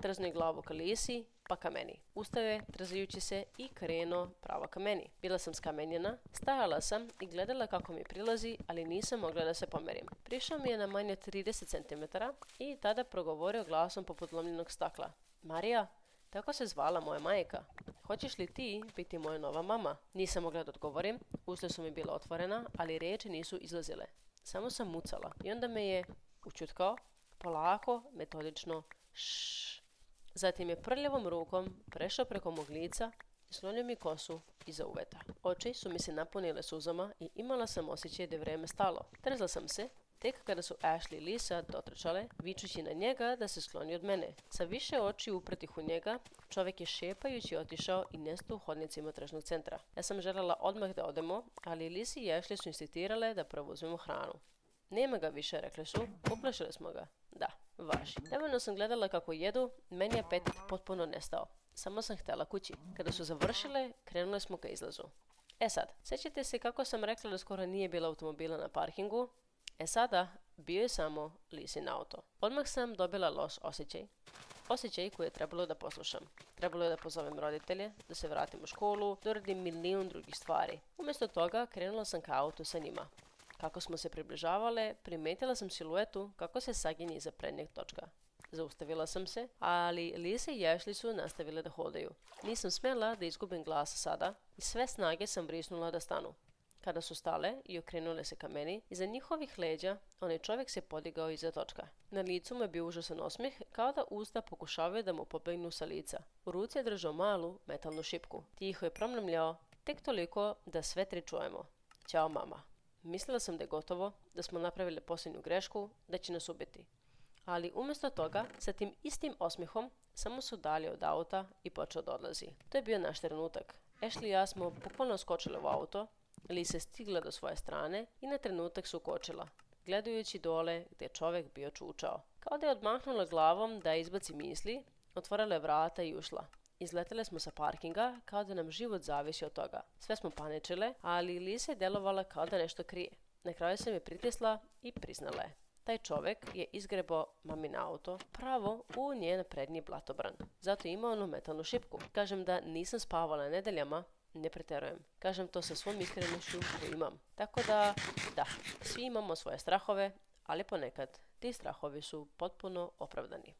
trzno je glavu ka Lisi, pa ka meni. Ustao je, trzajući se, i krenuo pravo ka meni. Bila sam skamenjena, stajala sam i gledala kako mi prilazi, ali nisam mogla da se pomerim. Prišao mi je na manje 30 cm i tada progovorio glasom poput lomljenog stakla. Marija, tako se zvala moja majka. Hoćeš li ti biti moja nova mama? Nisam mogla da odgovorim, usta su mi bila otvorena, ali riječi nisu izlazile. Samo sam mucala i onda me je učutkao, polako, metodično, ššš. Zatim je prljavom rukom prešao preko mog lica i slonio mi kosu iza uveta. Oči su mi se napunile suzama i imala sam osjećaj da je vreme stalo. Trzla sam se, tek kada su Ashley i Lisa dotrčale, vičući na njega da se skloni od mene. Sa više oči upretih u njega, čovjek je šepajući otišao i nestao u hodnicima tržnog centra. Ja sam željela odmah da odemo, ali Lisa i Ashley su insistirale da prvo uzmemo hranu. Nema ga više, rekli su, uplašili smo ga. Da, važi. Nevoljno sam gledala kako jedu, meni je apetit potpuno nestao. Samo sam htjela kući. Kada su završile, krenule smo ka izlazu. Sad, sjećate se kako sam rekla da skoro nije bilo automobila na parkingu? Sada, bio je samo Lisin auto. Odmah sam dobila loš osjećaj. Osjećaj koji je trebalo da poslušam. Trebalo je da pozovem roditelje, da se vratim u školu, da uradim milijun drugih stvari. Umjesto toga, krenula sam ka autu sa njima. Kako smo se približavale, primetila sam siluetu kako se saginje iza prednjeg točka. Zaustavila sam se, ali Lisa i Ashley su nastavile da hodaju. Nisam smjela da izgubim glas sada i sve snage sam brisnula da stanu. Kada su stale i okrenule se ka meni, iza njihovih leđa onaj čovjek se podigao iza točka. Na licu mu je bio užasan osmijeh, kao da usta pokušavaju da mu pobegnu sa lica. U ruci je držao malu metalnu šipku. Tiho je promrmljao, tek toliko da sve tri čujemo. Ćao mama. Mislila sam da je gotovo, da smo napravili posljednju grešku, da će nas ubiti. Ali umjesto toga, sa tim istim osmijehom, samo su dalje od auta i počeo da odlazi. To je bio naš trenutak. Ashley i ja smo bukvalno skočile u auto, Lisa je stigla do svoje strane i na trenutak su kočila, gledajući dole gdje je čovjek bio čučao. Kao da je odmahnula glavom da izbaci misli, otvorila je vrata i ušla. Izletele smo sa parkinga kao da nam život zavisi od toga. Sve smo paničile, ali Lisa je delovala kao da nešto krije. Na kraju sam je pritisla i priznala je. Taj čovjek je izgrebao mamin auto pravo u njen prednji blatobran. Zato ima onu metalnu šipku. Kažem da nisam spavala nedeljama, ne preterujem. Kažem to sa svom iskrenošću koju imam. Tako da, svi imamo svoje strahove, ali ponekad ti strahovi su potpuno opravdani.